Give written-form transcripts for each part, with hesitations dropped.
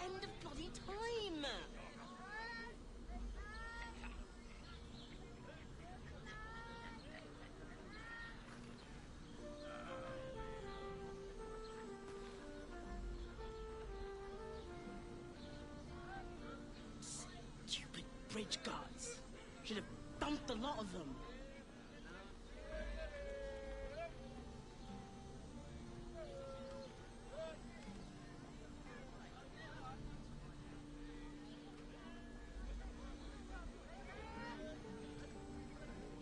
end of bloody time! Stupid bridge guards. Should have dumped a lot of them.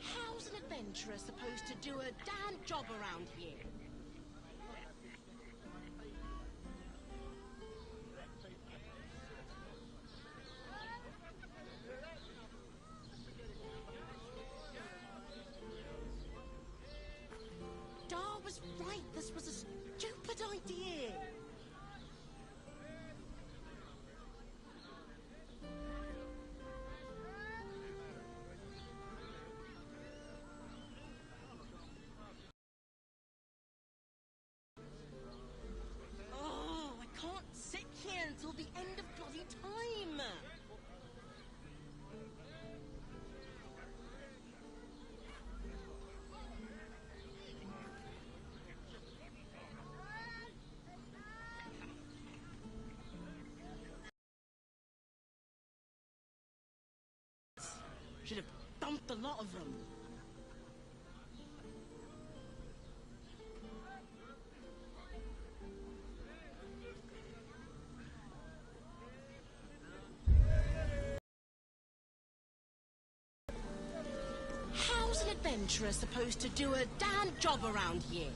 How's an adventurer supposed to do a damn job around here? Dar was right, this was a stupid idea. Oh, I can't sit here until the end of bloody time. Should have dumped a lot of them. How's an adventurer supposed to do a damn job around here?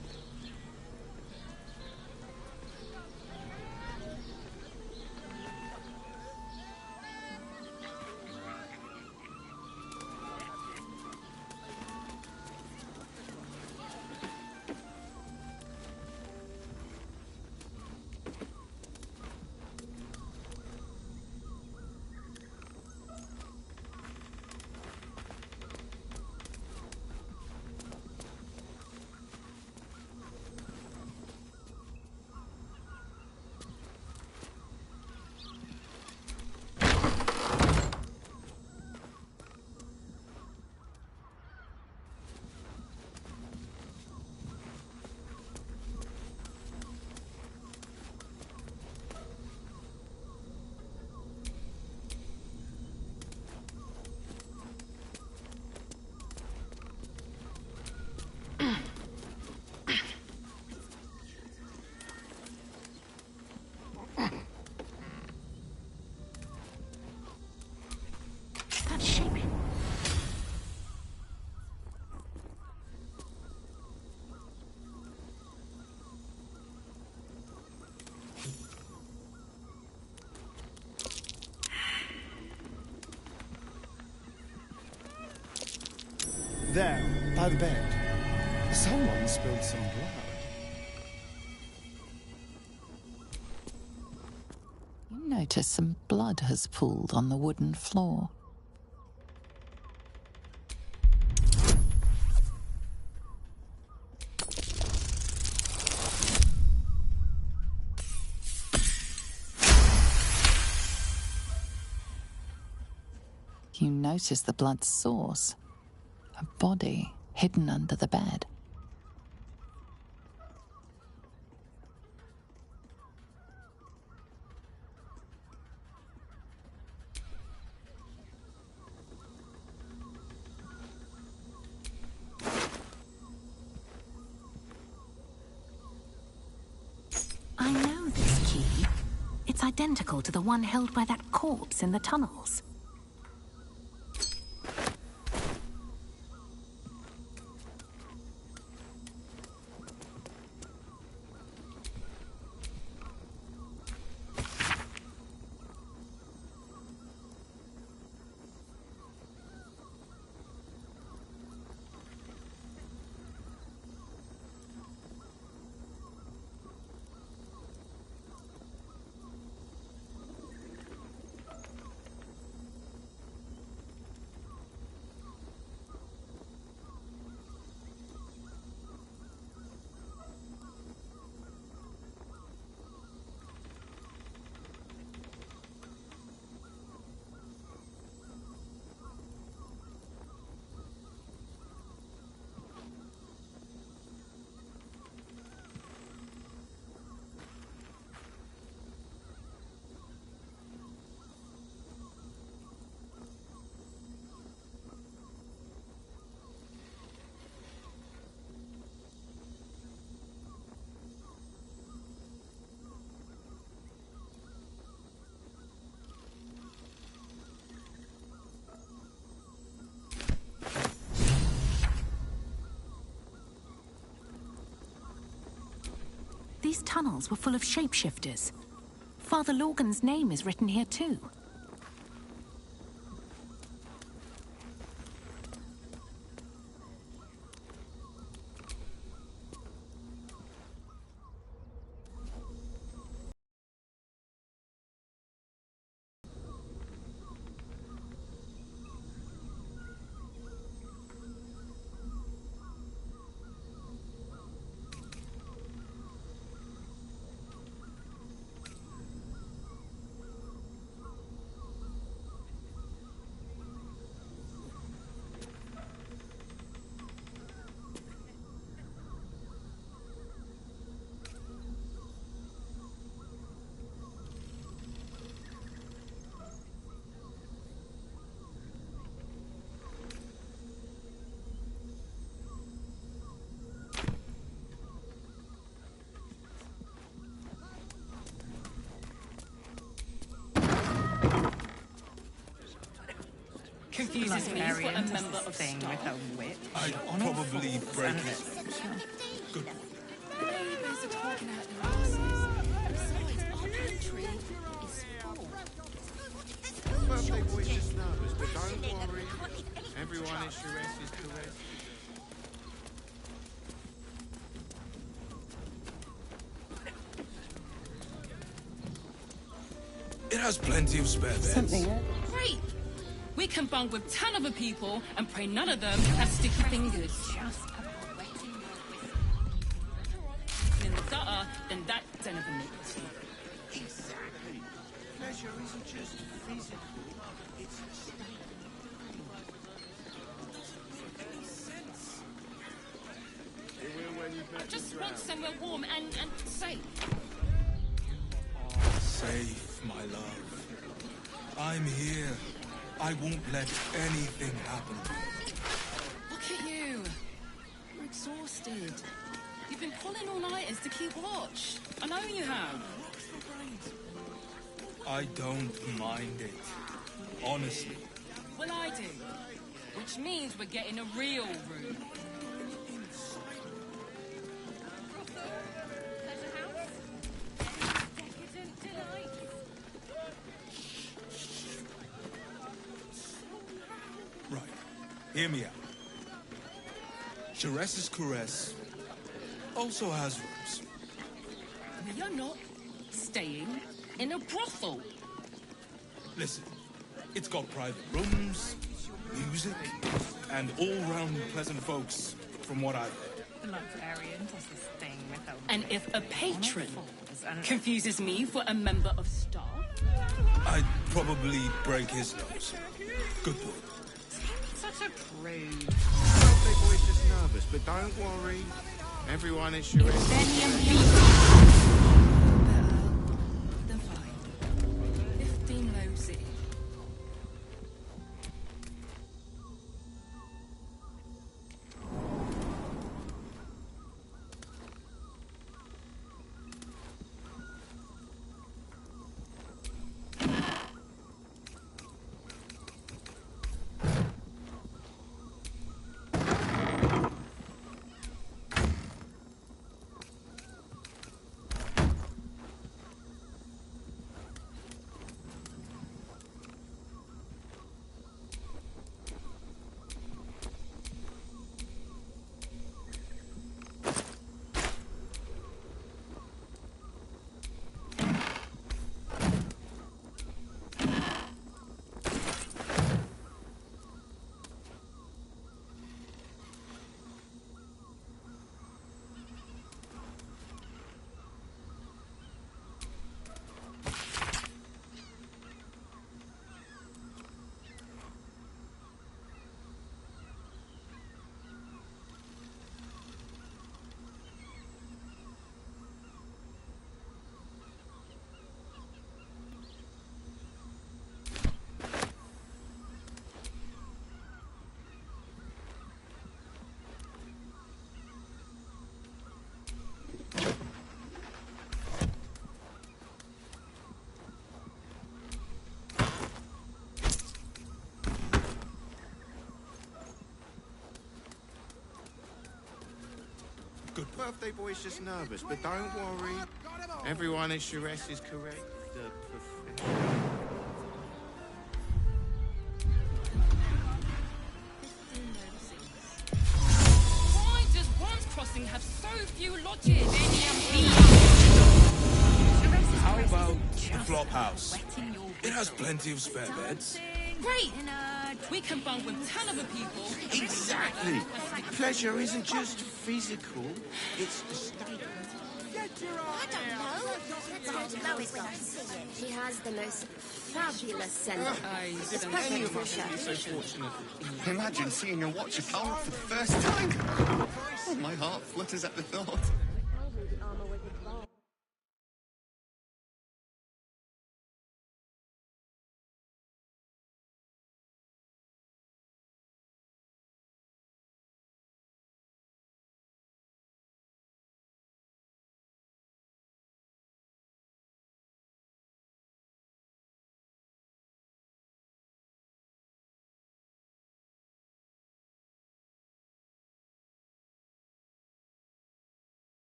There, by the bed. Someone spilled some blood. You notice some blood has pooled on the wooden floor. You notice the blood's source. A body hidden under the bed. I know this key. It's identical to the one held by that corpse in the tunnels. These tunnels were full of shapeshifters. Father Lorgan's name is written here too. Confuses me for a member of thing with a whip. I'd probably break it. Good. Neighbours are talking out their asses. Besides, our pantry is full. Birthday boy's just nervous, but don't worry. Everyone is Charesse is correct. It has plenty of spare beds. Great! We can bunk with 10 other people and pray none of them have sticky fingers. Just about wetting your whistle. In the gutter, then that's another nicotine. Exactly. Pleasure isn't just physical, it's a state. I just want somewhere warm and safe. Safe, my love. I'm here. I won't let anything happen. Look at you. You're exhausted. You've been pulling all-nighters to keep watch. I know you have. I don't mind it. Honestly. Well, I do. Which means we're getting a real room. Right. Hear me out. Charesse's Caress also has rooms. We are not staying in a brothel. Listen, it's got private rooms, music, and all-round pleasant folks, from what I've heard. The Luxarian does this thing with a... And if a patron confuses me for a member of staff, I'd probably break his nose. Good boy. Such a prude. Birthday boy's just nervous, but don't worry. Everyone is Charesse. Benny and me. Then fine. 15 low city. birthday boy's just nervous, but don't worry. Everyone at Charesse is correct. The professional. Why does Bronze Crossing have so few lodges? How about the flop house? It has plenty of spare beds. Great! We can bunk with 10 other people. Exactly. Pleasure isn't just physical, it's a state. I don't know. Let's go to Lois Goss. She has the most fabulous scent. It's perfect for a chef. Imagine seeing your watch power up for the first time. Oh, my heart flutters at the thought.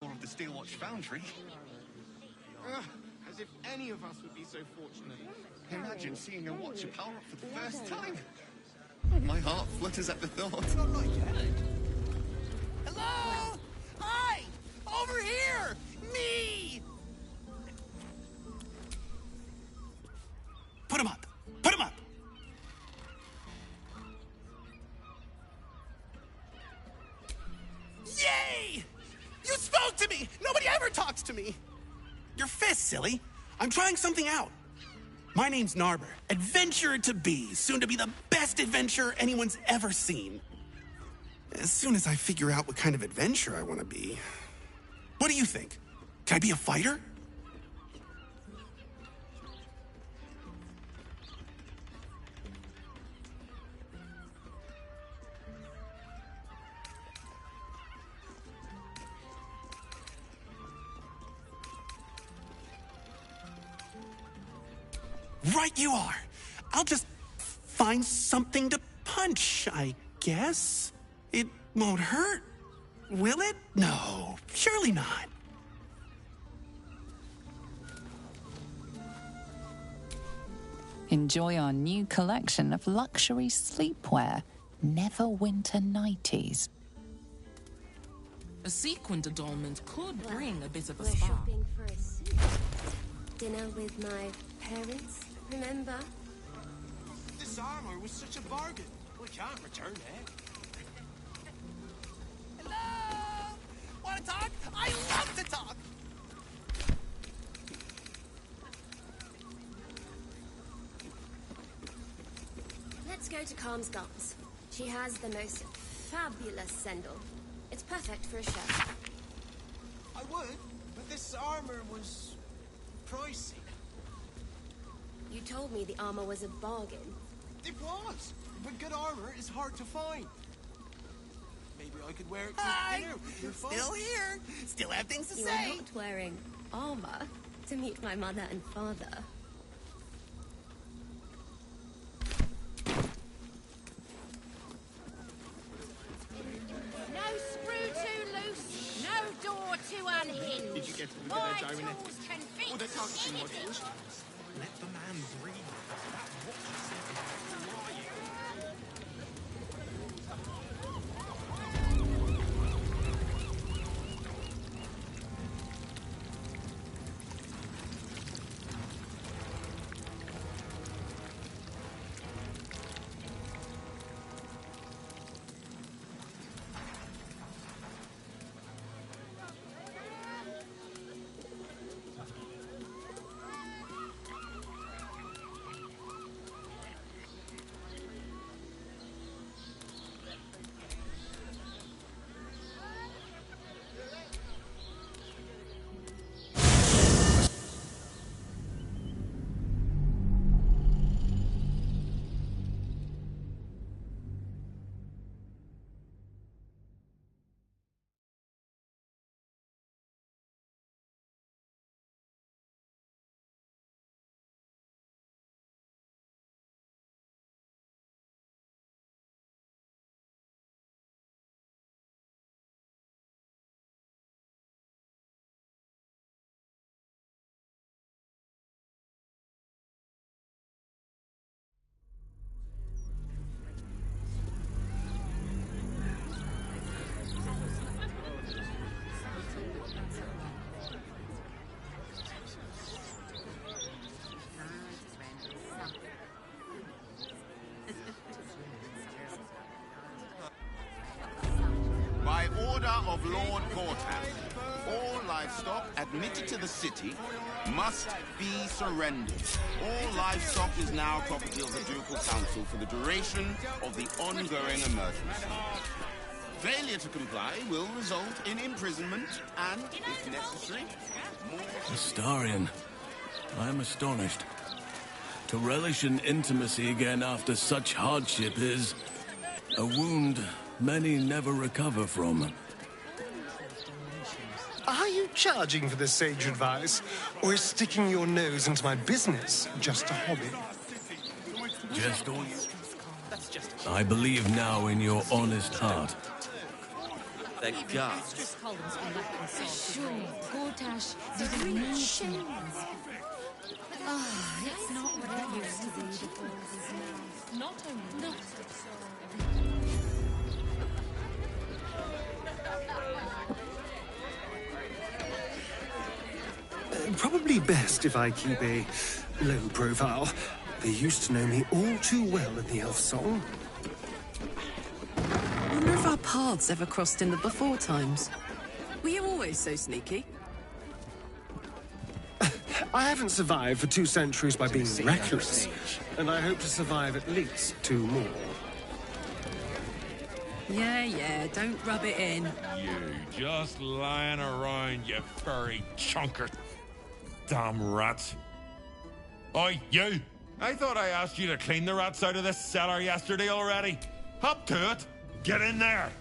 Of the Steel Watch Foundry. As if any of us would be so fortunate. Imagine seeing your watch power up for the first time. My heart flutters at the thought. Hello? Hi! Over here! Me! Put him up! Put him up! Yay! You spoke to me! Nobody ever talks to me! Your fist, silly. I'm trying something out. My name's Narber, adventurer to be, soon to be the best adventurer anyone's ever seen. As soon as I figure out what kind of adventurer I want to be. What do you think? Can I be a fighter? Right you are. I'll just find something to punch, I guess. It won't hurt, will it? No, surely not. Enjoy our new collection of luxury sleepwear, Neverwinter Nighties. A sequined adornment could bring a bit of a We're spark. shopping for a suit. Dinner with my parents, remember? This armor was such a bargain. We can't return it. Hello? Want to talk? I love to talk! Let's go to Calm's Gums. She has the most fabulous sendal. It's perfect for a chef. I would, but this armor was pricey. You told me the armor was a bargain. It was, but good armor is hard to find. Maybe I could wear it to Hi! dinner with your folks. Still here. Still have things to You say. are not wearing armor to meet my mother and father. No screw too loose, no door too unhinged. Did you get to look My at that gyronet? tools can fix Oh, they're targeting anything. modules. Let the man breathe. That watch said of Lord Cortas. All livestock admitted to the city must be surrendered. All livestock is now property of the Ducal Council for the duration of the ongoing emergency. Failure to comply will result in imprisonment and, if necessary, more... Astarion, I am astonished. To relish in intimacy again after such hardship is a wound many never recover from. Are you charging for this sage advice, or is sticking your nose into my business just a hobby? Just all you... I believe now in your honest heart. The guard. Sure, Cortash didn't need to. It's not what it used to be before it is now. Not only that. Probably best if I keep a low profile. They used to know me all too well in the elf song. Wonder if our paths ever crossed in the before times. Were you always so sneaky? I haven't survived for 2 centuries by being reckless, and I hope to survive at least 2 more. Yeah, don't rub it in. You just lying around, you furry chunker. Damn rats. Oi, you! I thought I asked you to clean the rats out of this cellar yesterday already. Up to it! Get in there!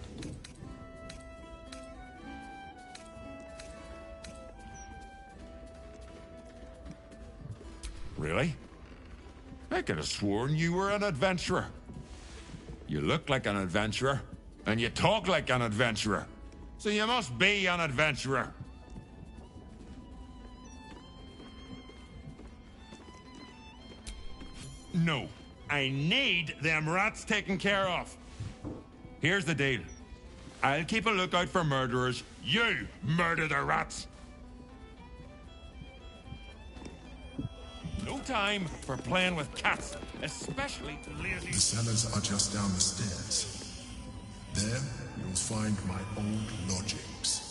Really? I could have sworn you were an adventurer. You look like an adventurer, and you talk like an adventurer. So you must be an adventurer. No, I need them rats taken care of. Here's the deal. I'll keep a lookout for murderers. You murder the rats. No time for playing with cats, especially lazy... The cellars are just down the stairs. There, you'll find my old lodgings.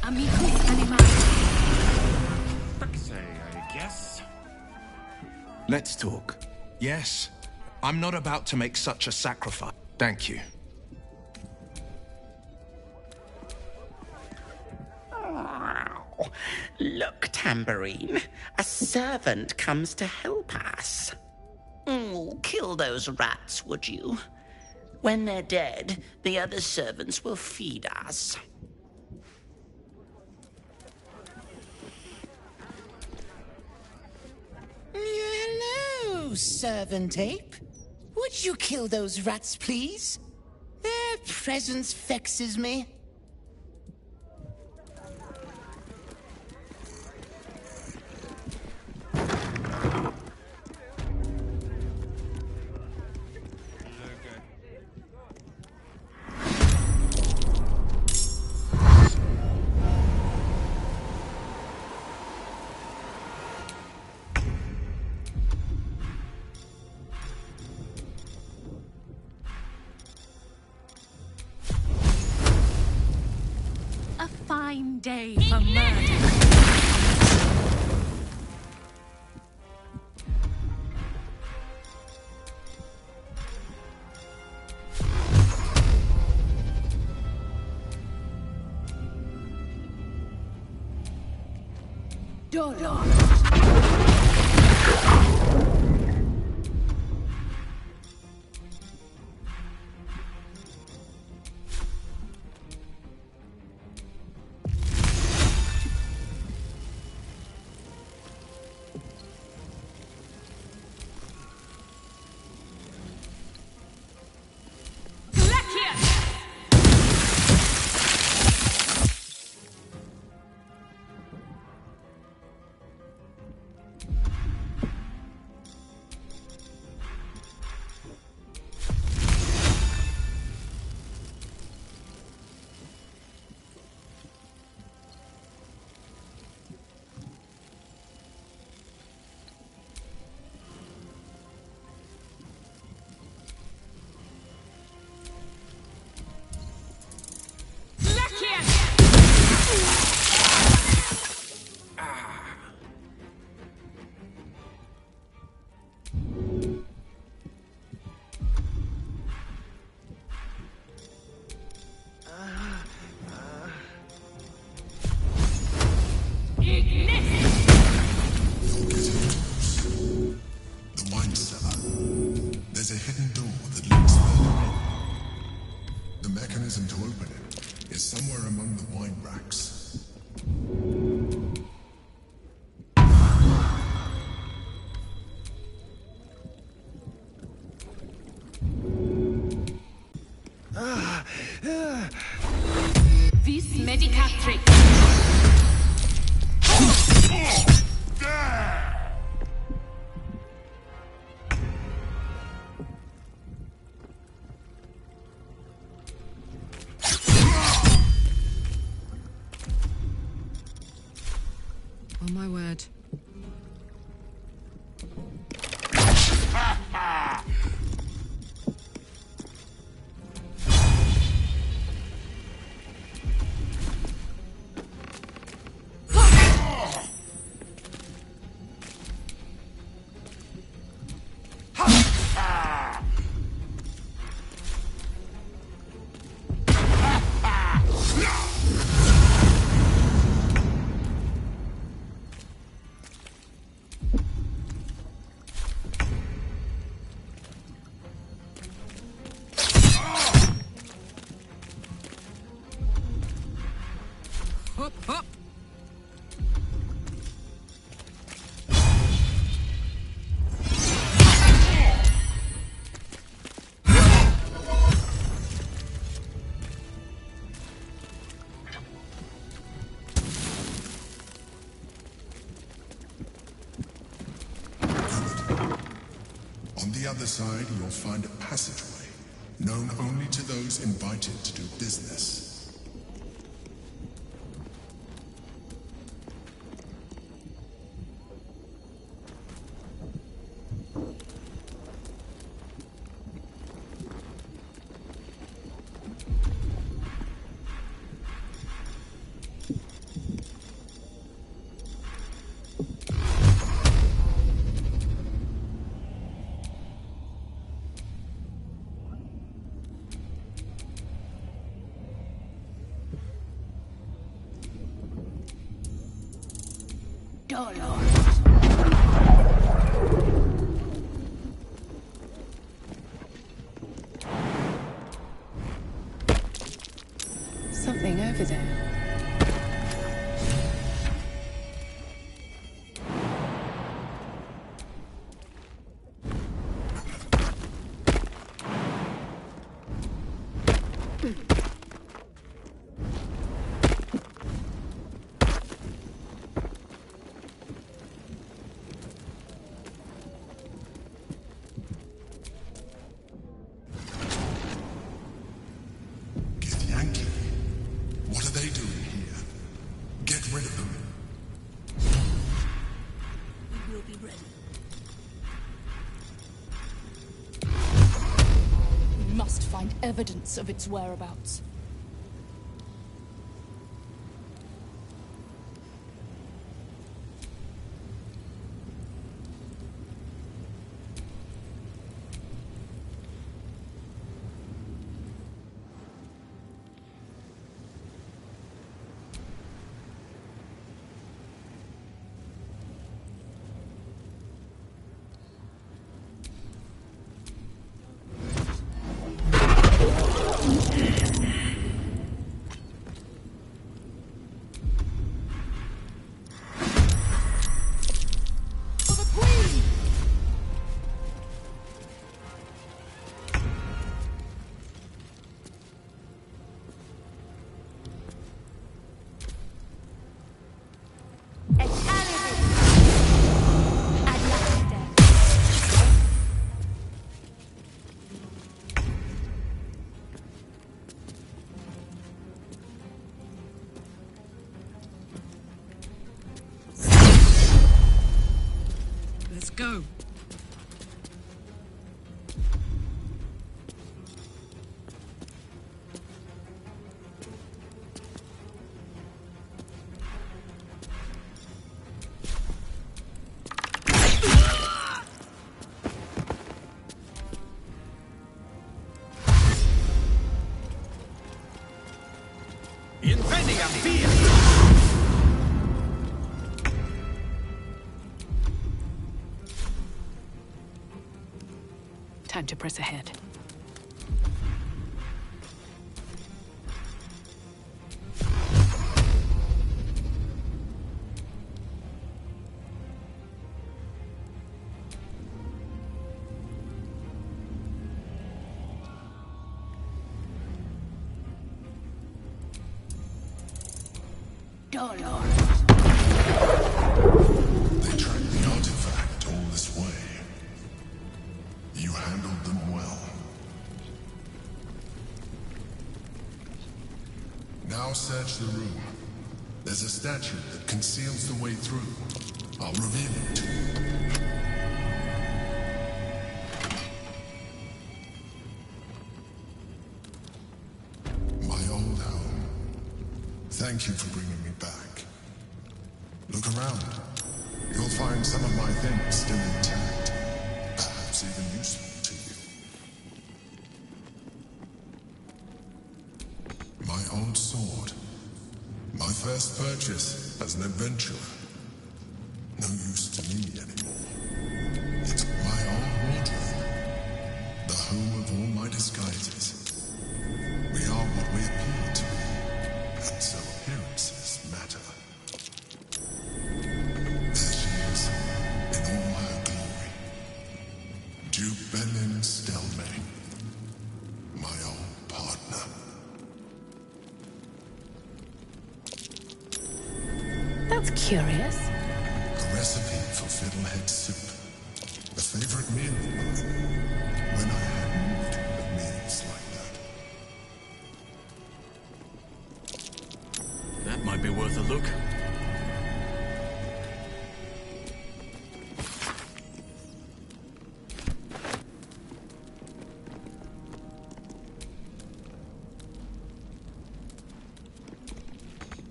Amicus animalis. Say, I guess. Let's talk. Yes, I'm not about to make such a sacrifice. Thank you. Oh, look, Tambourine. A servant comes to help us. Oh, kill those rats, would you? When they're dead, the other servants will feed us. Hello, servant ape. Would you kill those rats, please? Their presence vexes me. Fine day for murder. mechanism to open it is somewhere among the wine racks. Vis medicatrix. On my word. Hop, hop. On the other side, you'll find a passageway, known only to those invited to do business. Something over there. What are they doing here? Get rid of them. We will be ready. We must find evidence of its whereabouts. Let's go. Incendia fear! Time to press ahead. Dolor. They tracked the artifact all this way. You handled them well. Now search the room. There's a statue that conceals the way through. I'll reveal it to you. My old home. Thank you for bringing me back. Look around. You'll find some of my things still intact. Perhaps even useful to you. My old sword. My first purchase as an adventurer. No use to me anymore. It's my old wardrobe. The home of all my disguises. We are what we appear to be, and so appearances matter. There she is, in all her glory. Duke Belin Stelmane, my old partner. That's curious. A recipe for fiddlehead soup. A favorite meal of mine. When I had moved of meals like that. That might be worth a look.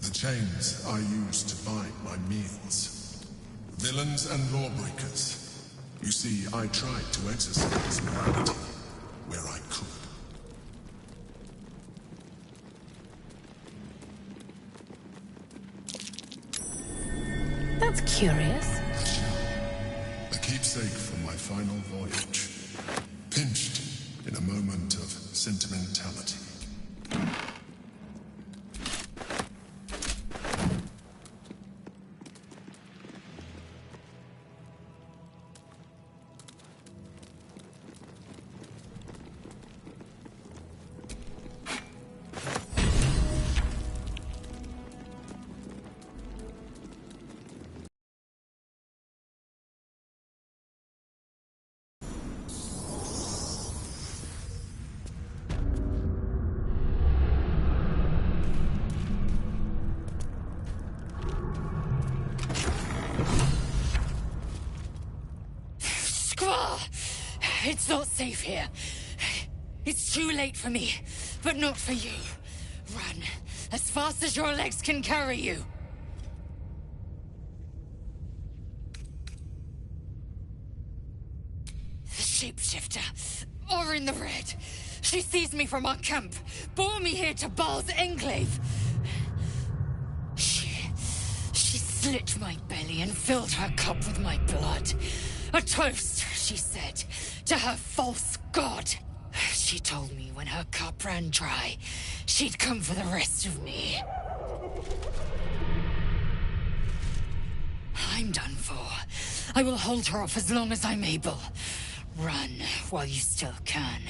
The chains I use to bind my meals. Villains and lawbreakers. You see, I tried to exercise morality where I could. That's curious. A keepsake from my final voyage. Pinched in a moment of sentimentality. It's not safe here. It's too late for me, but not for you. Run, as fast as your legs can carry you. The shapeshifter, or in the red. She seized me from our camp, bore me here to Baal's enclave. She slit my belly and filled her cup with my blood. A toast, she said, to her false god. She told me when her cup ran dry, she'd come for the rest of me. I'm done for. I will hold her off as long as I'm able. Run while you still can.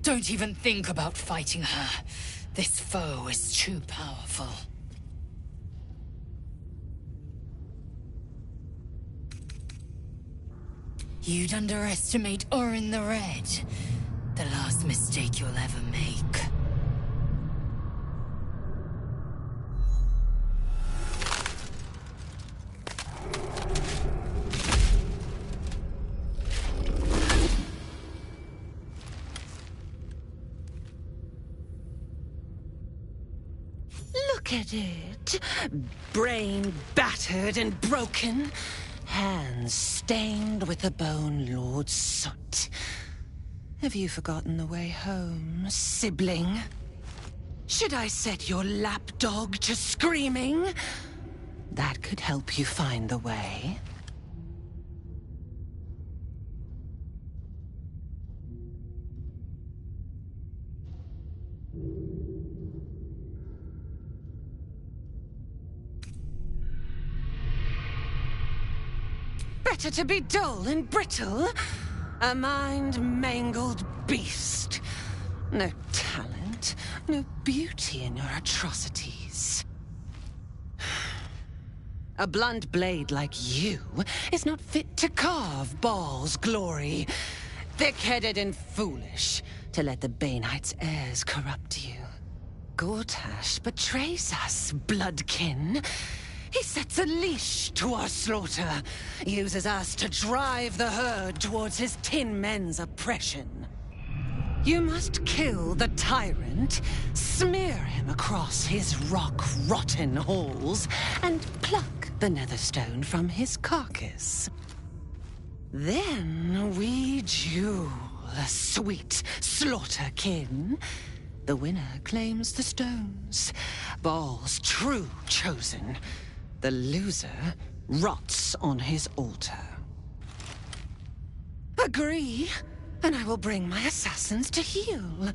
Don't even think about fighting her. This foe is too powerful. You'd underestimate Orin the Red. The last mistake you'll ever make. Look at it. Brain battered and broken. Hands stained with the Bone Lord's soot. Have you forgotten the way home, sibling? Should I set your lapdog to screaming? That could help you find the way. Better to be dull and brittle. A mind-mangled beast. No talent, no beauty in your atrocities. A blunt blade like you is not fit to carve Baal's glory. Thick-headed and foolish to let the Baneites' heirs corrupt you. Gortash betrays us, bloodkin. He sets a leash to our slaughter, uses us to drive the herd towards his Tin Men's oppression. You must kill the tyrant, smear him across his rock-rotten halls, and pluck the Netherstone from his carcass. Then we duel, sweet slaughterkin. The winner claims the stones, Baal's true chosen. The loser rots on his altar. Agree, and I will bring my assassins to heal.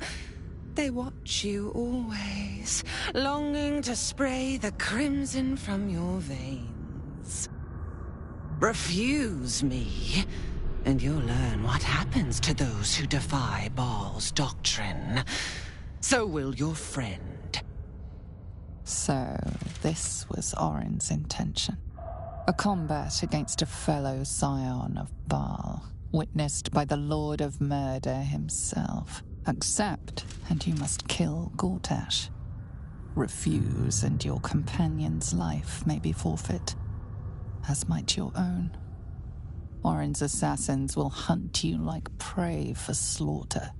They watch you always, longing to spray the crimson from your veins. Refuse me, and you'll learn what happens to those who defy Baal's doctrine. So will your friend. So, this was Orin's intention. A combat against a fellow scion of Baal, witnessed by the Lord of Murder himself. Accept, and you must kill Gortash. Refuse, and your companion's life may be forfeit, as might your own. Orin's assassins will hunt you like prey for slaughter.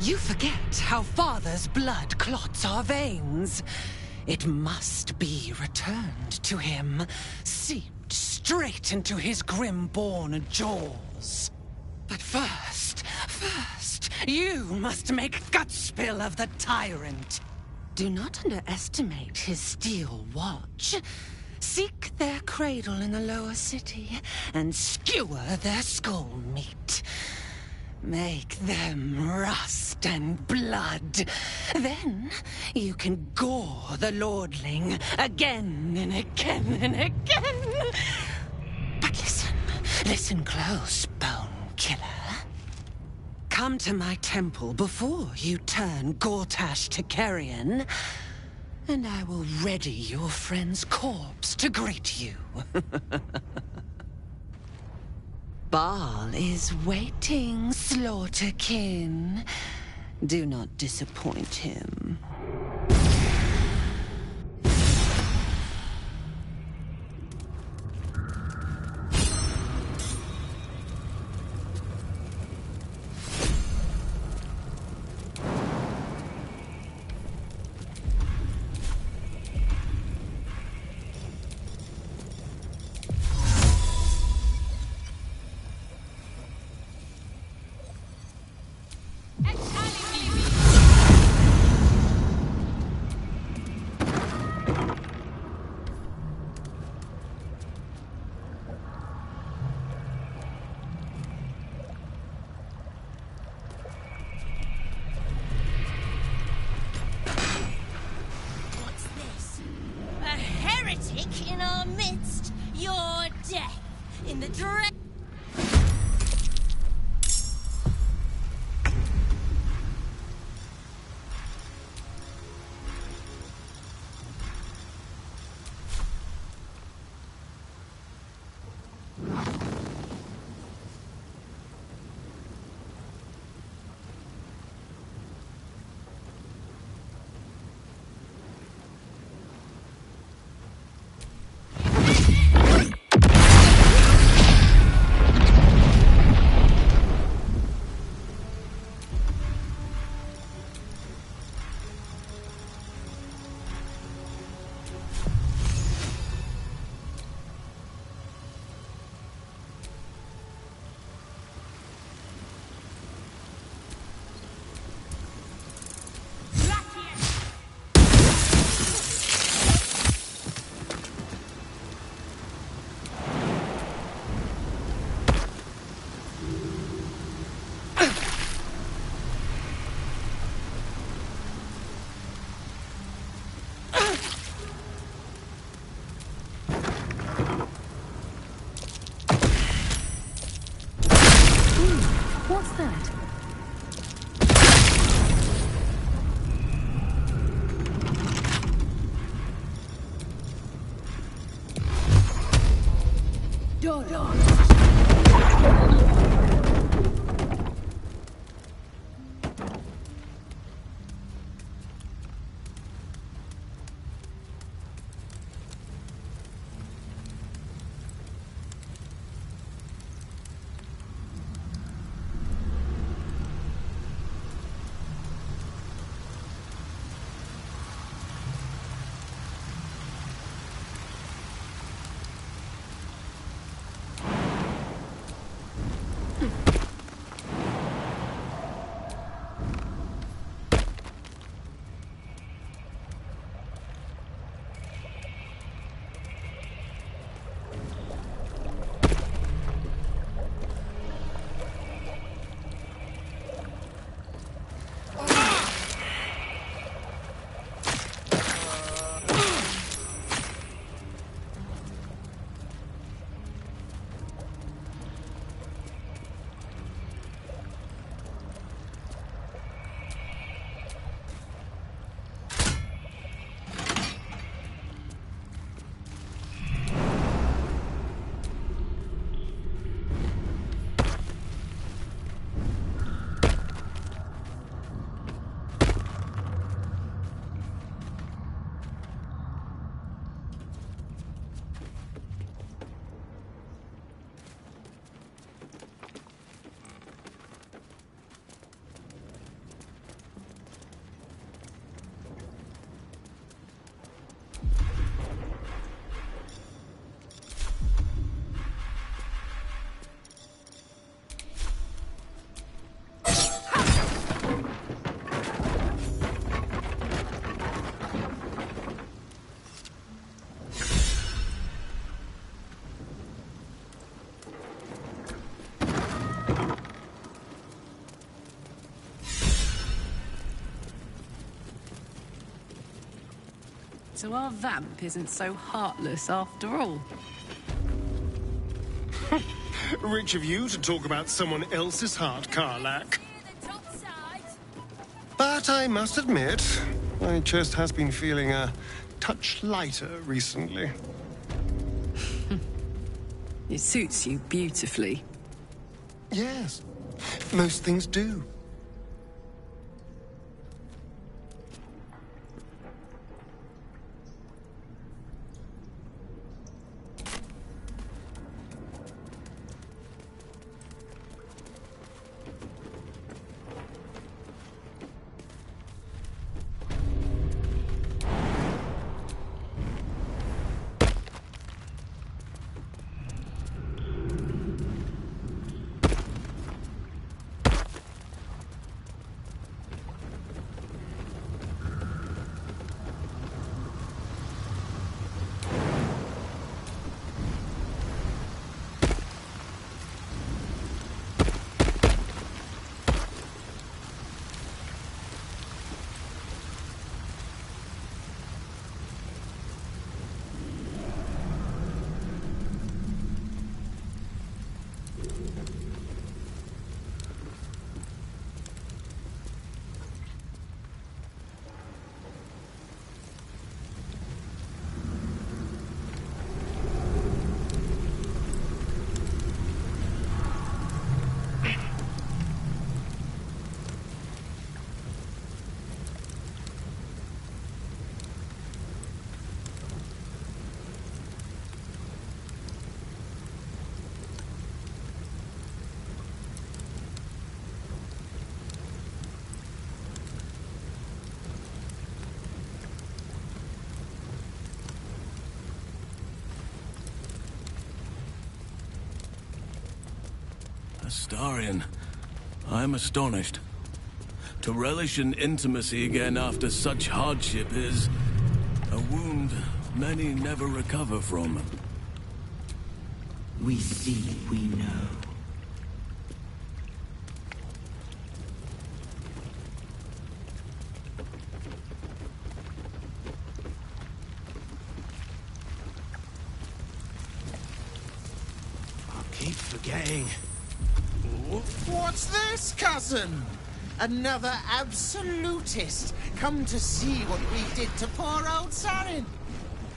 You forget how Father's blood clots our veins. It must be returned to him, seeped straight into his grim-born jaws. But first, you must make gutspill of the tyrant. Do not underestimate his steel watch. Seek their cradle in the lower city and skewer their skull meat. Make them rust and blood. Then you can gore the lordling again and again and again. But listen close, Bone Killer. Come to my temple before you turn Gortash to carrion, and I will ready your friend's corpse to greet you. Baal is waiting, slaughterkin. Do not disappoint him. In our midst, your death in the direct. Doron. So our vamp isn't so heartless after all. Rich of you to talk about someone else's heart, Karlak. But I must admit, my chest has been feeling a touch lighter recently. It suits you beautifully. Yes, most things do. Astarion, I'm astonished. To relish in intimacy again after such hardship is a wound many never recover from. We see, we know. I keep forgetting. What's this, cousin? Another absolutist come to see what we did to poor old Sarin.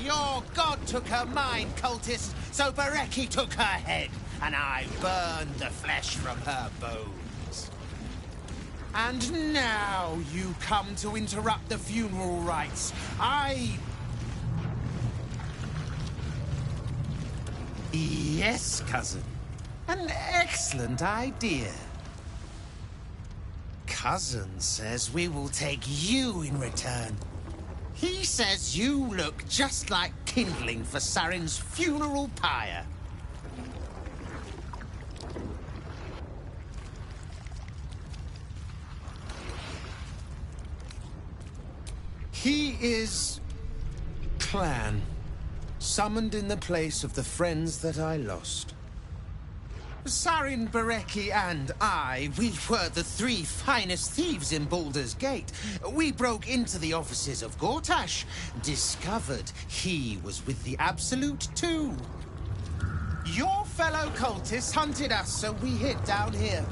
Your god took her mind, cultist, so Bereki took her head, and I burned the flesh from her bones. And now you come to interrupt the funeral rites. Yes, cousin. An excellent idea. Cousin says we will take you in return. He says you look just like kindling for Saren's funeral pyre. He is Clan, summoned in the place of the friends that I lost. Saren, Bereki, and I, we were the 3 finest thieves in Baldur's Gate. We broke into the offices of Gortash, discovered he was with the Absolute too. Your fellow cultists hunted us, so we hid down here.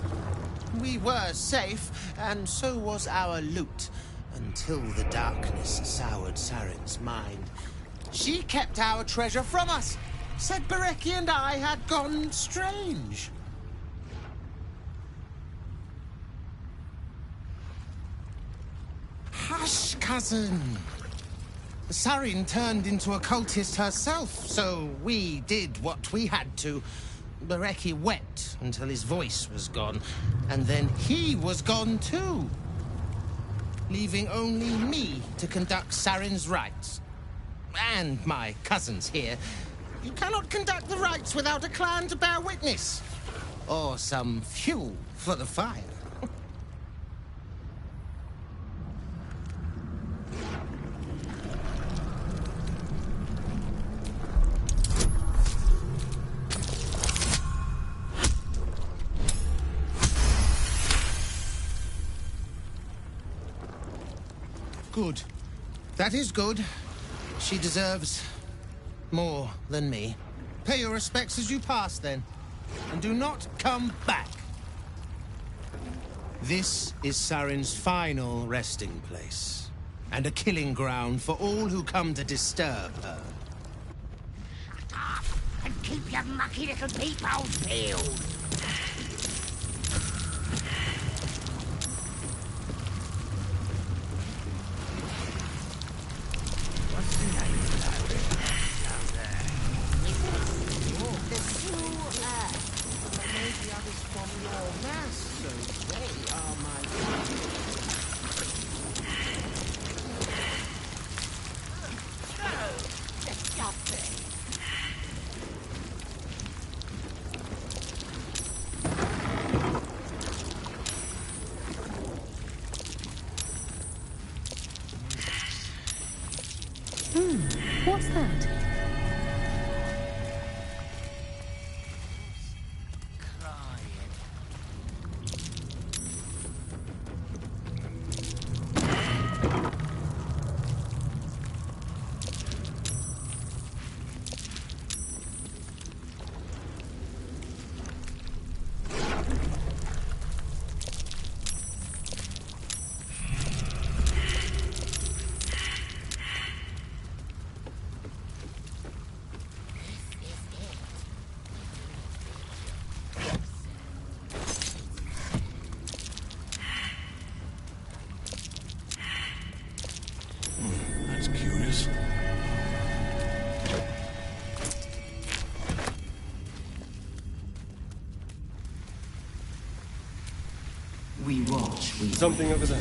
We were safe, and so was our loot, until the darkness soured Saren's mind. She kept our treasure from us. Said Bereki and I had gone strange. Hush, cousin. Saren turned into a cultist herself, so we did what we had to. Bereki wept until his voice was gone, and then he was gone too, leaving only me to conduct Saren's rites. And my cousins here. You cannot conduct the rites without a clan to bear witness. Or some fuel for the fire. Good. That is good. She deserves more than me. Pay your respects as you pass, then. And do not come back. This is Saren's final resting place. And a killing ground for all who come to disturb her. Shut up and keep your mucky little peepholes peeled. What's the name of that river down there? The True Earth. Maybe others from your mass, so they are my friends. Oh, disgusting. What's that? That's curious. We watch, we... Something over there.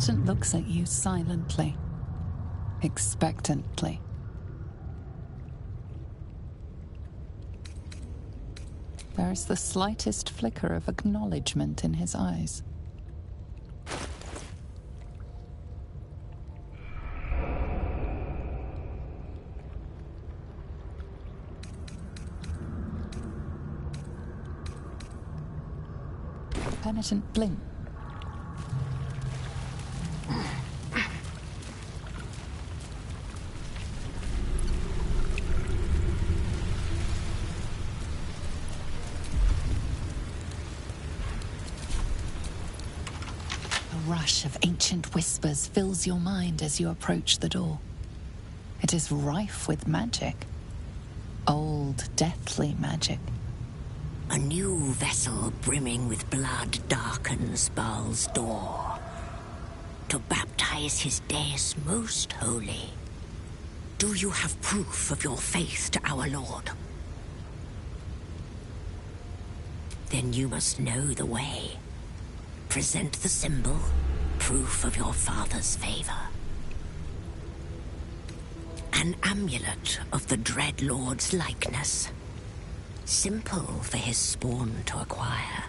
penitent looks at you silently, expectantly. There is the slightest flicker of acknowledgement in his eyes. Penitent blinked. A rush of ancient whispers fills your mind as you approach the door. It is rife with magic. Old, deathly magic. A new vessel brimming with blood darkens Baal's door to baptize his deus most holy. Do you have proof of your faith to our Lord? Then you must know the way. Present the symbol, proof of your father's favor. An amulet of the Dread Lord's likeness. Simple for his spawn to acquire.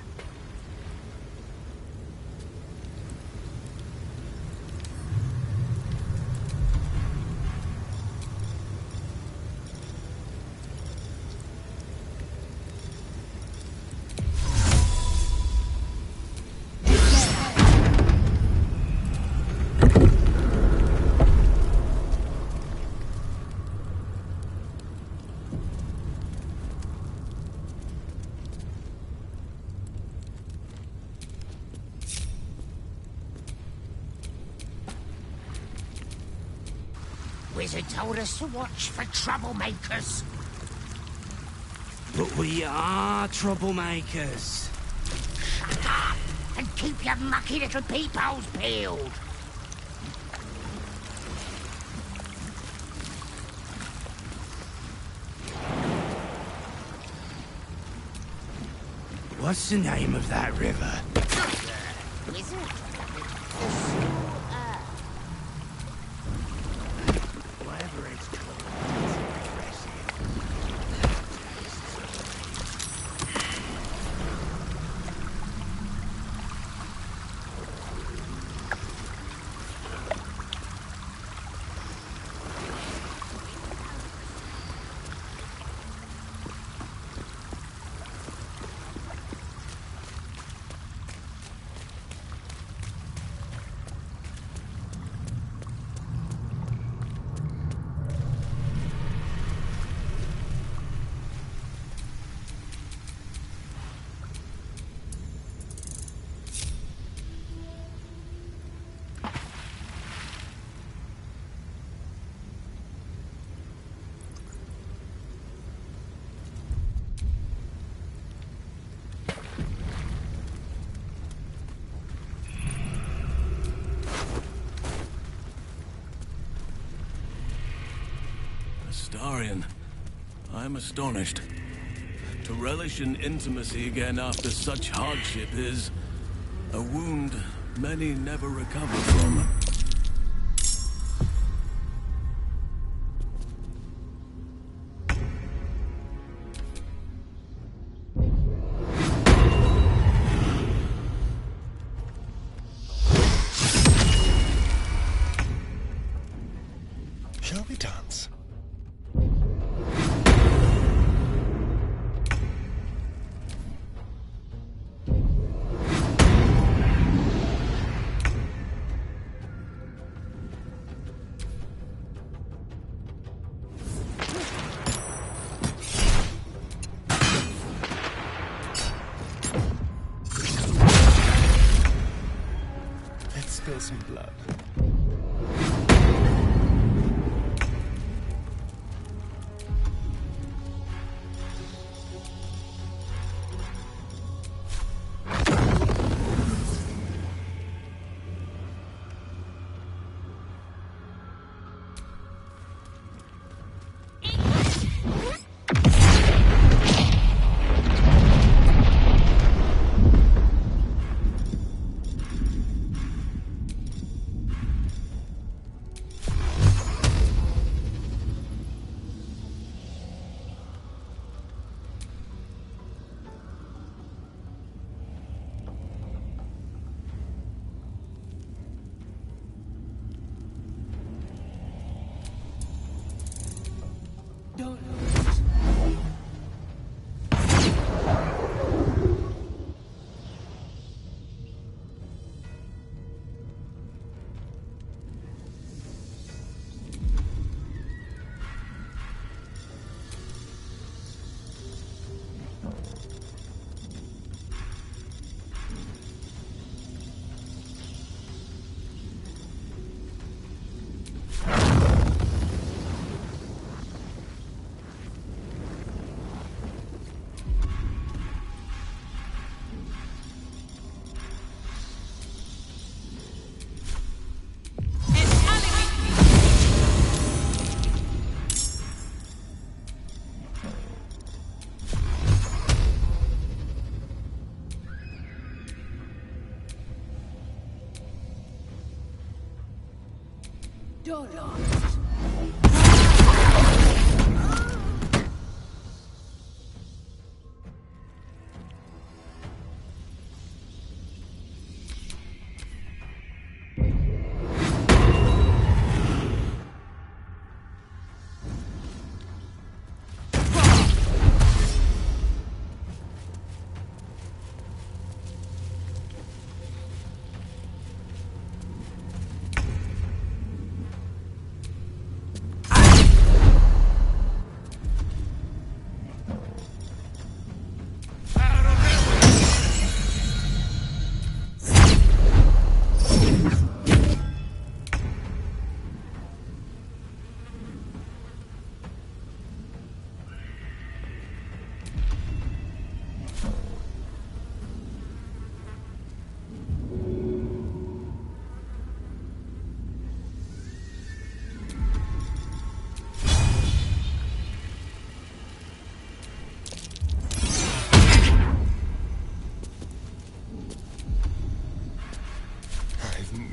Wizard told us to watch for troublemakers. But we are troublemakers. Shut up and keep your mucky little peepholes peeled. What's the name of that river? Wizard? Whatever it's called. Astarion, I'm astonished. To relish in intimacy again after such hardship is a wound many never recover from. Shall we dance? Let's spill some blood. You're lost.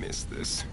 Missed this.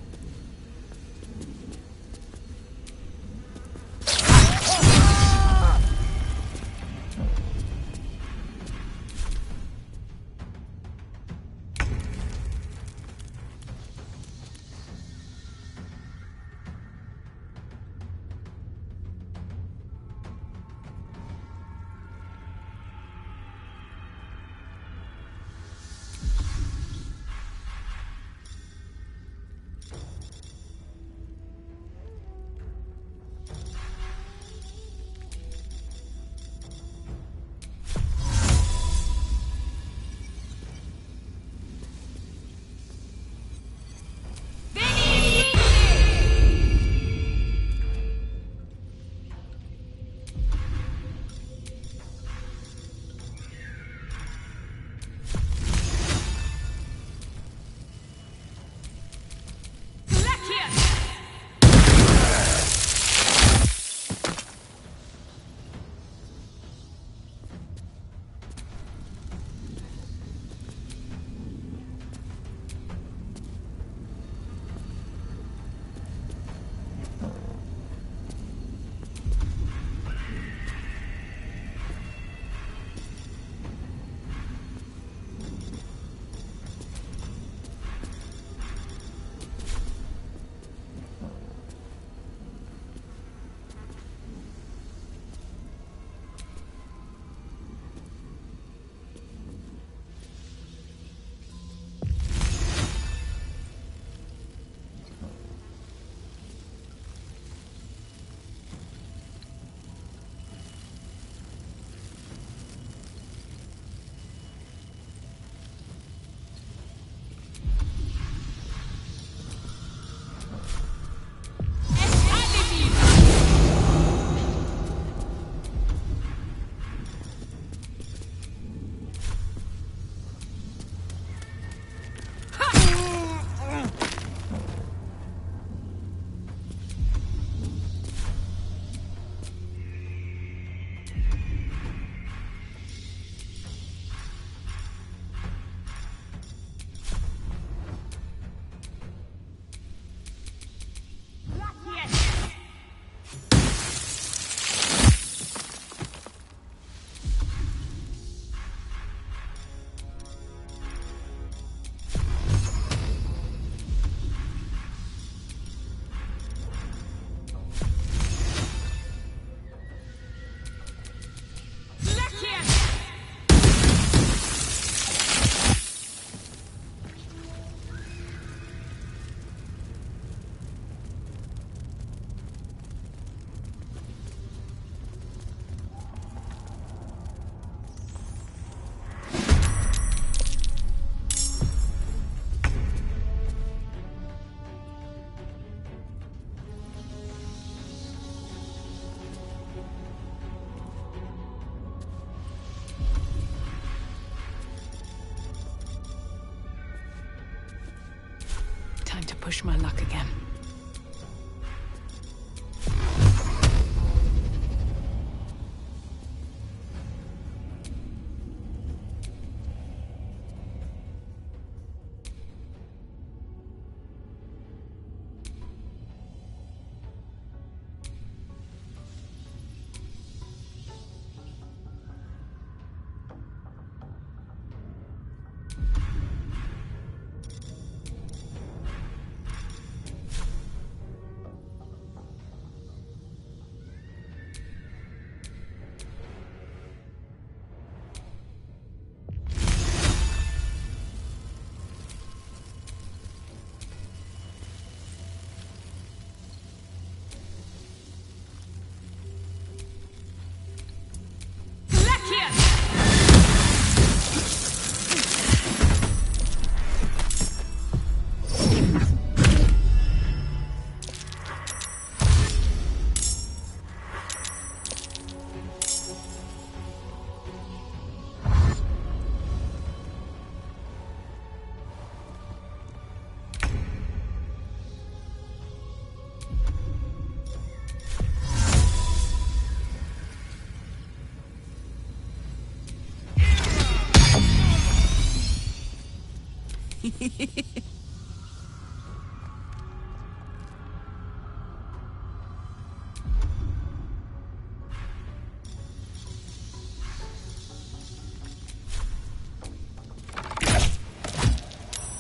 Time to push my luck again.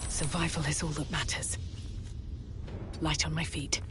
Survival is all that matters. Light on my feet.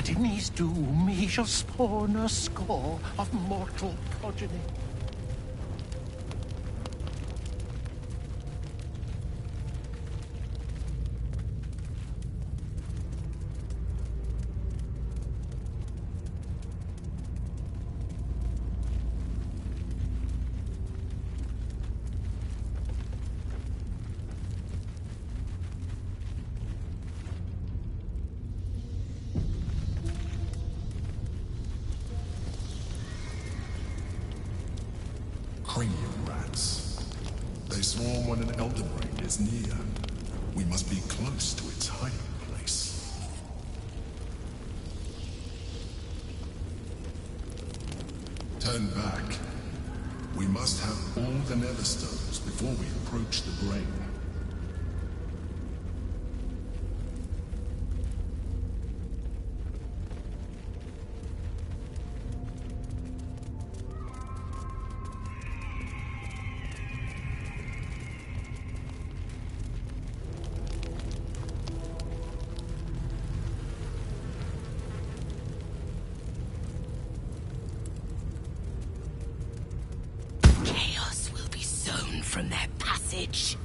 In his doom, he shall spawn a score of mortal progeny. Cranium rats. They swarm when an elder brain is near. We must be close to its hiding place. Turn back. We must have all the Netherstones before we approach the brain. From their passage.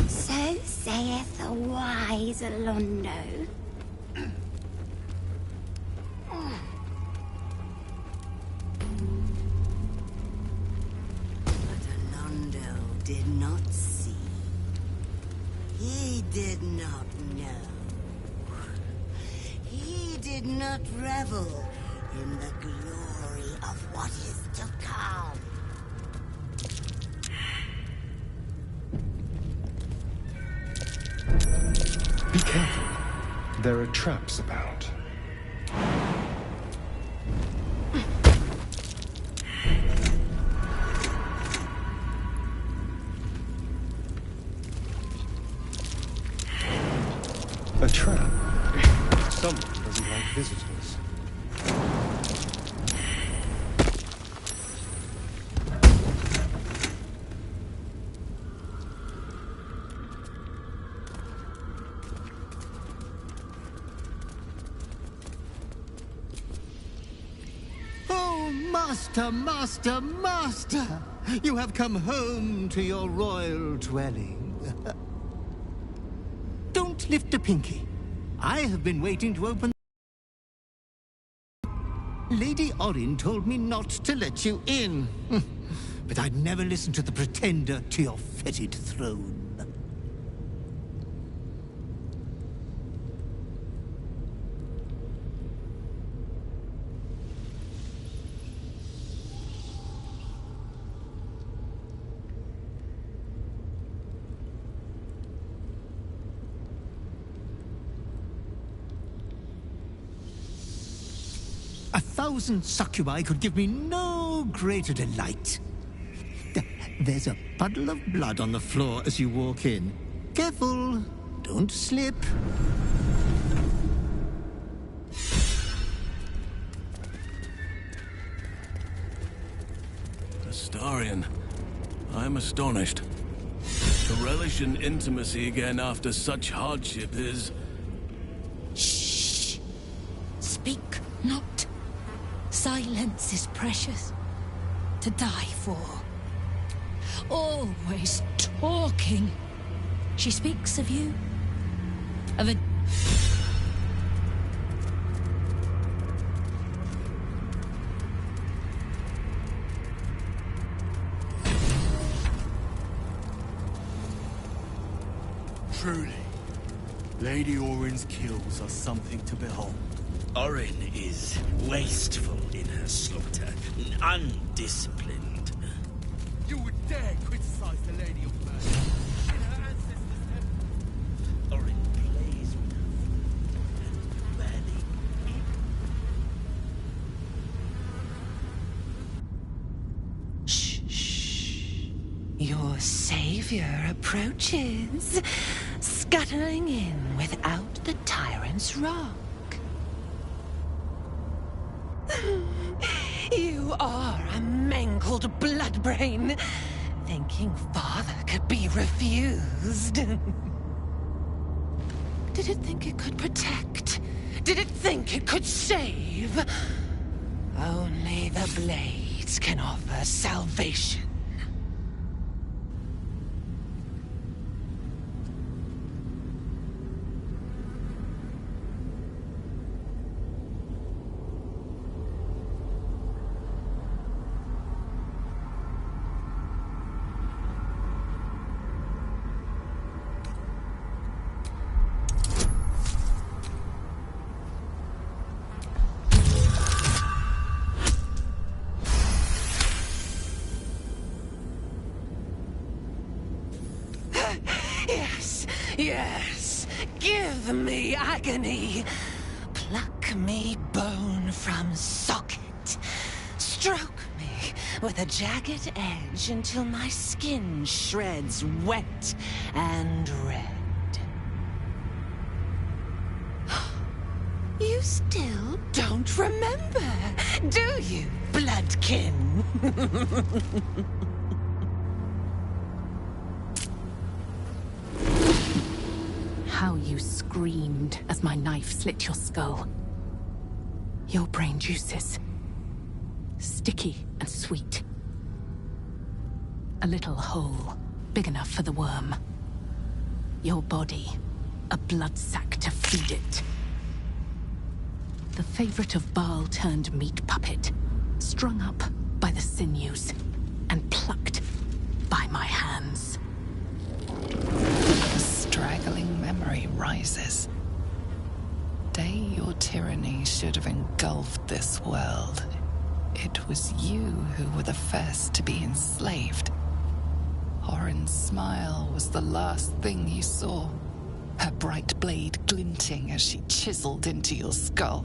So saith the wise Alondo. Did not see. He did not know. He did not revel in the glory of what is to come. Be careful. There are traps about. A trap. Someone doesn't like visitors. Oh, master, master, master! You have come home to your royal dwelling. Don't lift a pinky. I have been waiting to open... Lady Orin told me not to let you in. But I'd never listen to the pretender to your fetid throne. 1,000 succubi could give me no greater delight. There's a puddle of blood on the floor as you walk in. Careful, don't slip. Astarion, I'm astonished. To relish in intimacy again after such hardship is... Shh! Speak not. Silence is precious. To die for. Always talking. She speaks of you. Of a... Truly, Lady Orin's kills are something to behold. Orin is wasteful in her slaughter, undisciplined. You would dare criticize the Lady of Murder in her ancestors' temple? Orin plays with her and rarely Shh, shh. Your savior approaches, scuttling in without the tyrant's rock. You are a mangled bloodbrain, thinking father could be refused. Did it think it could protect? Did it think it could save? Only the blades can offer salvation. Yes, give me agony. Pluck me bone from socket. Stroke me with a jagged edge until my skin shreds wet and red. You still don't remember, do you, bloodkin? How you screamed as my knife slit your skull. Your brain juices. Sticky and sweet. A little hole, big enough for the worm. Your body, a blood sack to feed it. The favorite of Baal turned meat puppet, strung up by the sinews and plucked by my hands. A straggling memory rises. Day your tyranny should have engulfed this world. It was you who were the first to be enslaved. Orin's smile was the last thing you saw. Her bright blade glinting as she chiseled into your skull.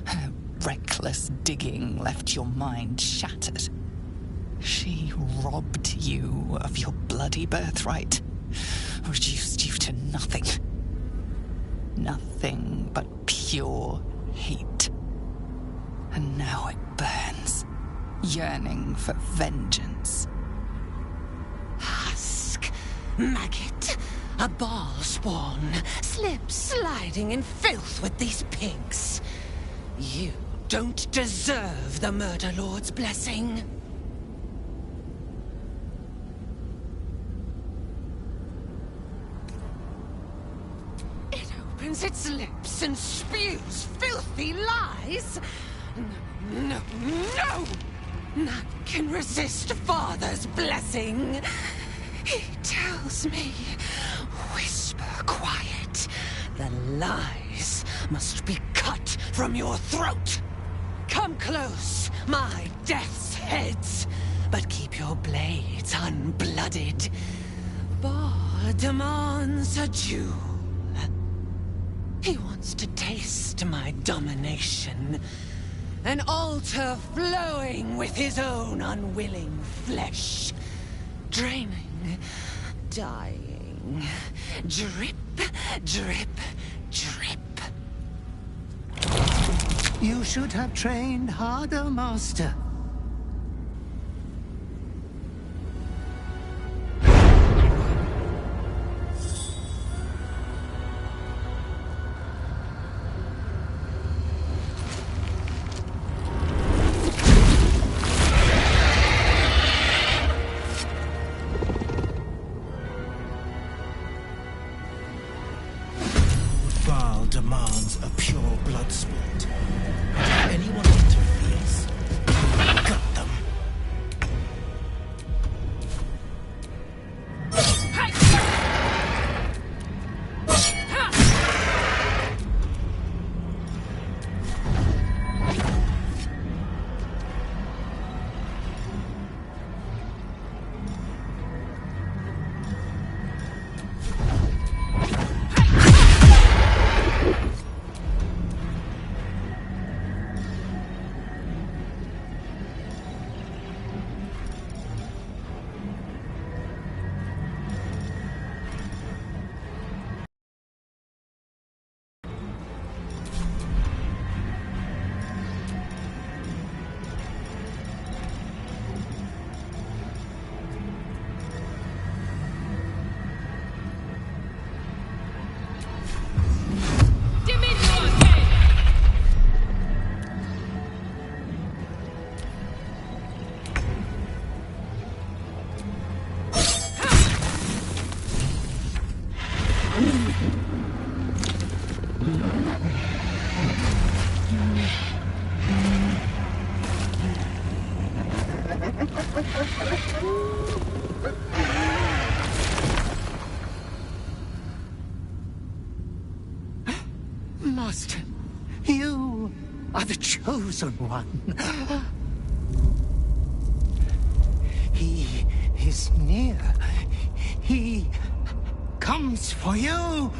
Her reckless digging left your mind shattered. She robbed you of your bloody birthright, reduced you to nothing. Nothing but pure hate. And now it burns, yearning for vengeance. Husk, maggot, a ball spawn, slip sliding in filth with these pigs. You don't deserve the Murder Lord's blessing. It opens its lips and spews filthy lies. No, no! None can resist Father's blessing. He tells me, whisper quiet, the lies must be cut from your throat. Come close, my death's heads, but keep your blades unblooded. Baal demands a jewel. He wants to taste my domination, An altar flowing with his own unwilling flesh. Draining, dying. Drip, drip, drip. You should have trained harder, Master. Baal demands a pure blood sport. Anyone interferes, gut them. Master, you are the chosen one. He is near. He comes for you.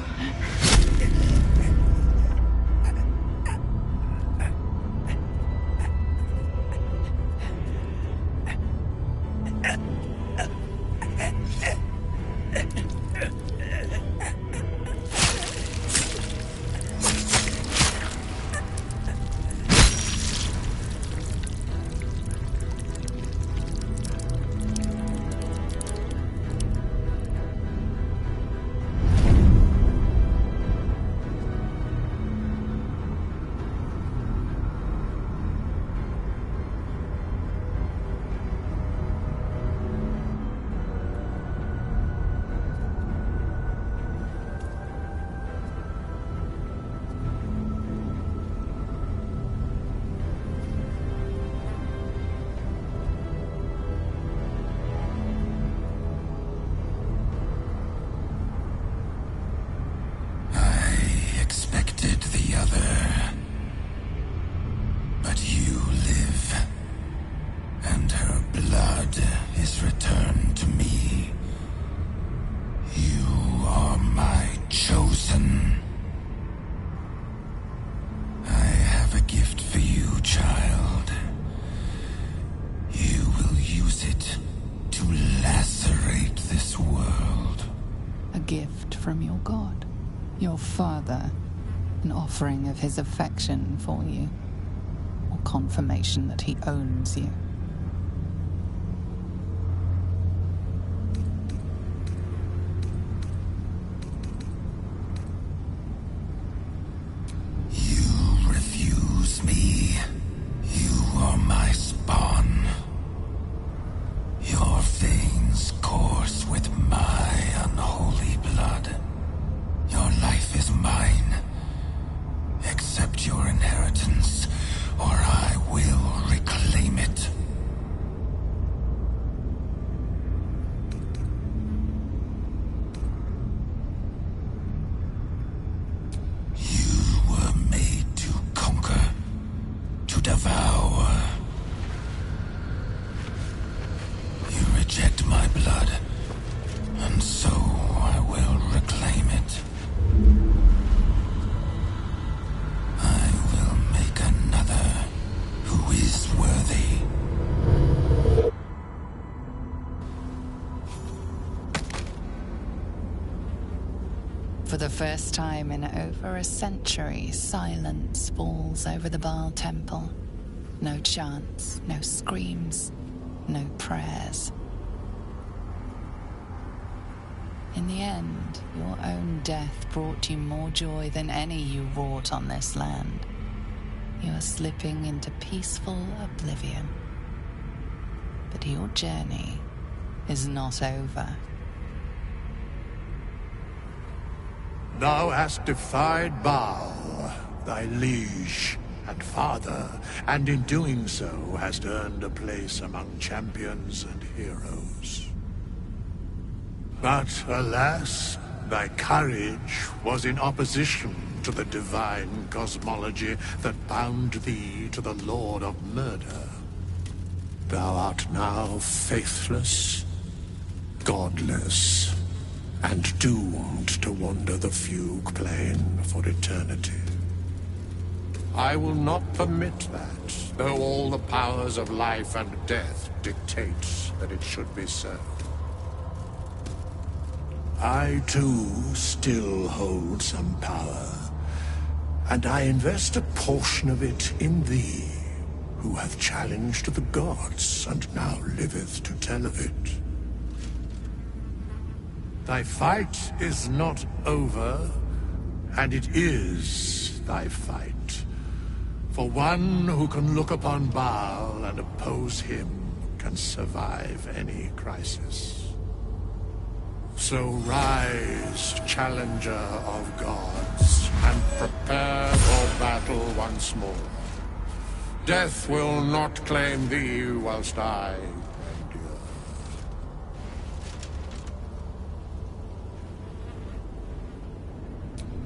From your god, your father, an offering of his affection for you, or confirmation that he owns you. You refuse me. You are my spawn. Your veins course with my unholy blood. Your life is mine. Accept your inheritance, or I will reclaim it. first time in over a century, silence falls over the Baal temple. No chants, no screams, no prayers. In the end, your own death brought you more joy than any you wrought on this land. You are slipping into peaceful oblivion. But your journey is not over. Thou hast defied Baal, thy liege and father, and in doing so hast earned a place among champions and heroes. But alas, thy courage was in opposition to the divine cosmology that bound thee to the Lord of Murder. Thou art now faithless, godless, and doomed to wander the fugue plane for eternity. I will not permit that, though all the powers of life and death dictate that it should be so. I, too, still hold some power, and I invest a portion of it in thee, who hath challenged the gods, and now liveth to tell of it. Thy fight is not over, and it is thy fight. For one who can look upon Baal and oppose him can survive any crisis. So rise, challenger of gods, and prepare for battle once more. Death will not claim thee whilst I endure.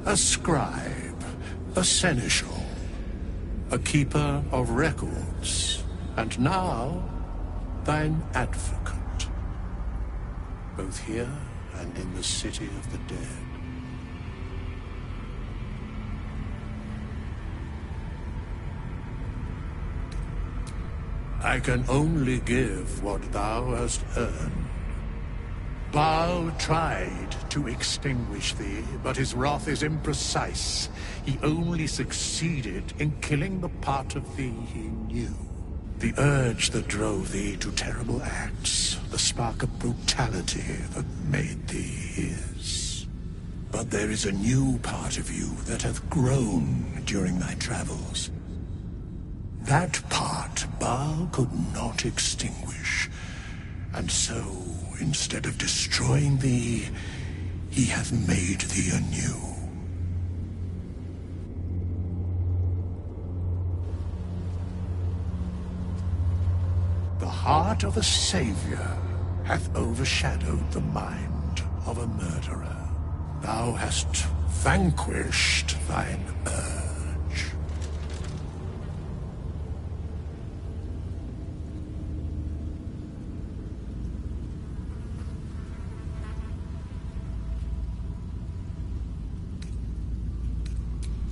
A scribe, a seneschal, a keeper of records, and now thine advocate, both here and in the city of the dead. I can only give what thou hast earned. Baal tried to extinguish thee, but his wrath is imprecise. He only succeeded in killing the part of thee he knew. The urge that drove thee to terrible acts, the spark of brutality that made thee his. But there is a new part of you that hath grown during thy travels. That part Baal could not extinguish, and so, instead of destroying thee, he hath made thee anew. The heart of a savior hath overshadowed the mind of a murderer. Thou hast vanquished thine urge.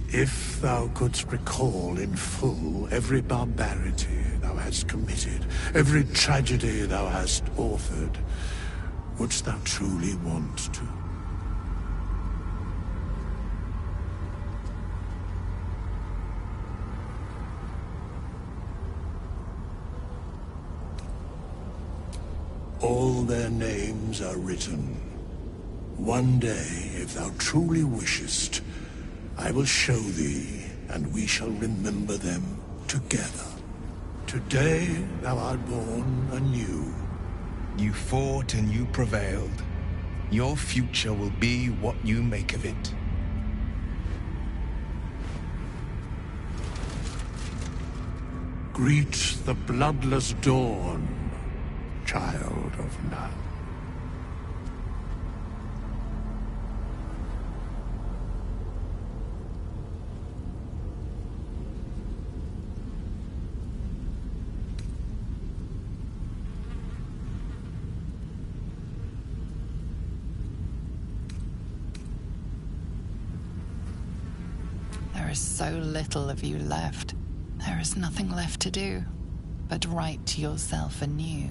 If thou couldst recall in full every barbarity thou hast committed, every tragedy thou hast authored, wouldst thou truly want to? All their names are written. One day, if thou truly wishest, I will show thee, and we shall remember them together. Today thou art born anew. You fought and you prevailed. Your future will be what you make of it. Greet the bloodless dawn, child of none. There is so little of you left. There is nothing left to do but write yourself anew.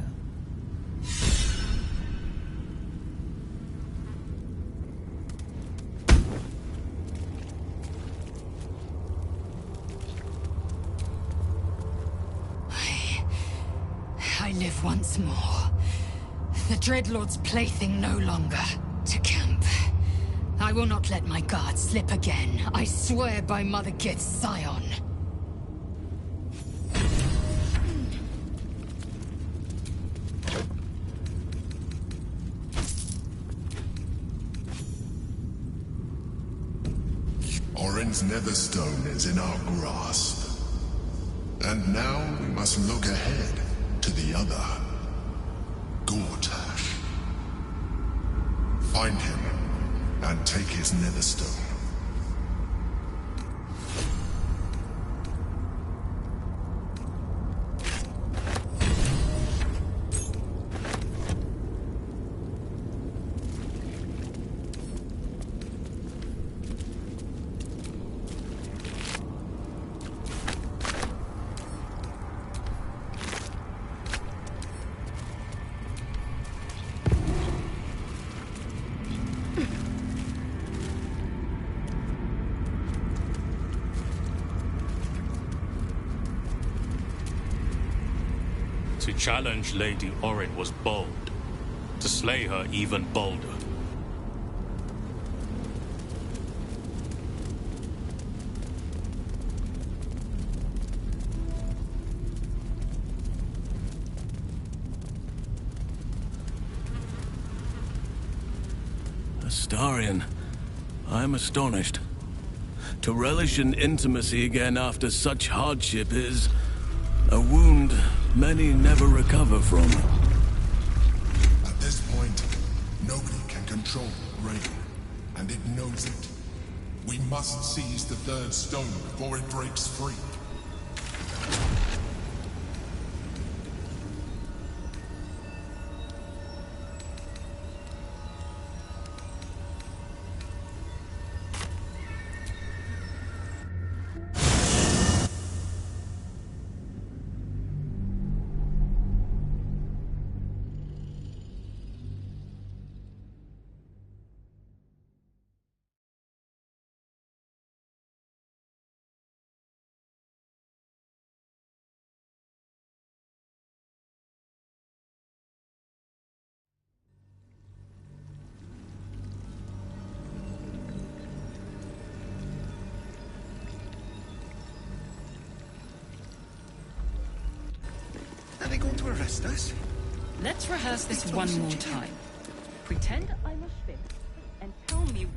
live once more. The Dreadlord's plaything no longer. To camp. I will not let my guard slip again. I swear by Mother Gith's scion. Orin's Netherstone is in our grasp. And now we must look ahead to the other. Gortash. Find him and take his Netherstone. To challenge Lady Orin was bold. To slay her even bolder. Astarion, I am astonished. To relish in intimacy again after such hardship is a wound many never recover from. At this point, nobody can control Rain, and it knows it. We must seize the third stone before it breaks free. Are they going to arrest us? Let's rehearse this one more time. Pretend I'm a ship and tell me...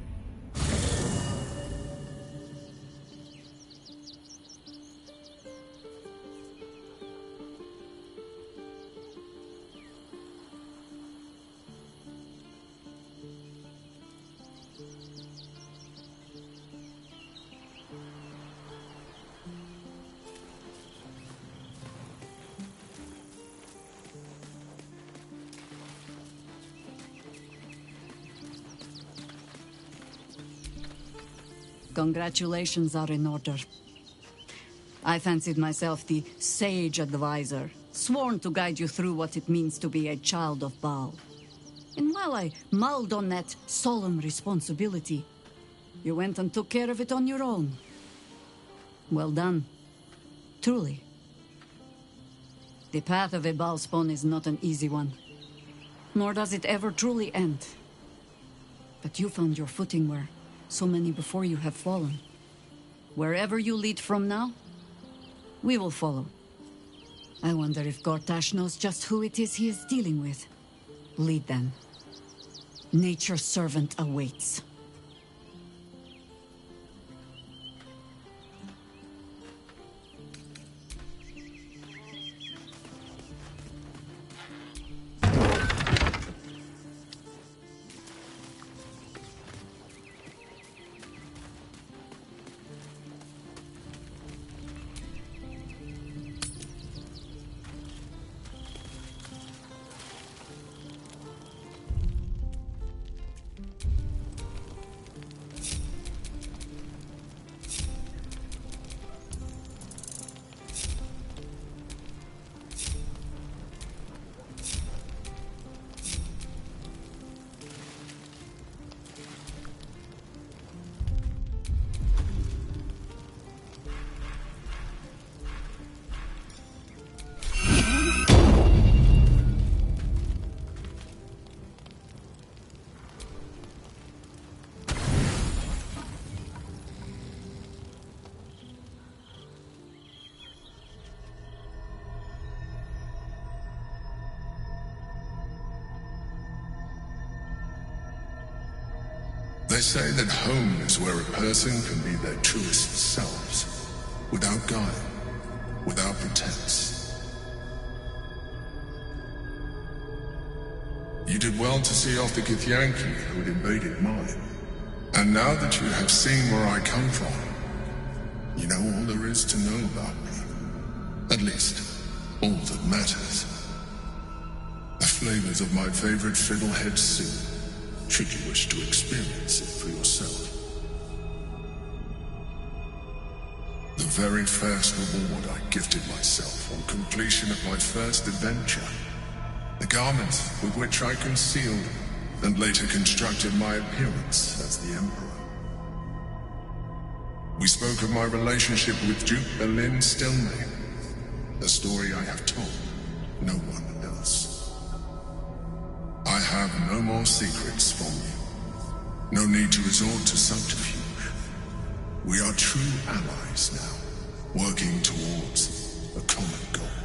Congratulations are in order. I fancied myself the sage advisor, sworn to guide you through what it means to be a child of Baal. And while I mulled on that solemn responsibility, you went and took care of it on your own. Well done. Truly. The path of a Baal spawn is not an easy one, nor does it ever truly end. But you found your footing where so many before you have fallen. Wherever you lead from now, we will follow. I wonder if Gortash knows just who it is he is dealing with. Lead them. Nature's servant awaits. They say that home is where a person can be their truest selves, without guile, without pretense. You did well to see off the Githyanki who had invaded mine. And now that you have seen where I come from, you know all there is to know about me. At least, all that matters. The flavors of my favorite fiddlehead soup, should you wish to experience it for yourself. The very first reward I gifted myself on completion of my first adventure. The garments with which I concealed and later constructed my appearance as the Emperor. We spoke of my relationship with Duke Berlin Stilmane, a story I have told no one else. I have no more secrets from you. No need to resort to subterfuge. We are true allies now, working towards a common goal.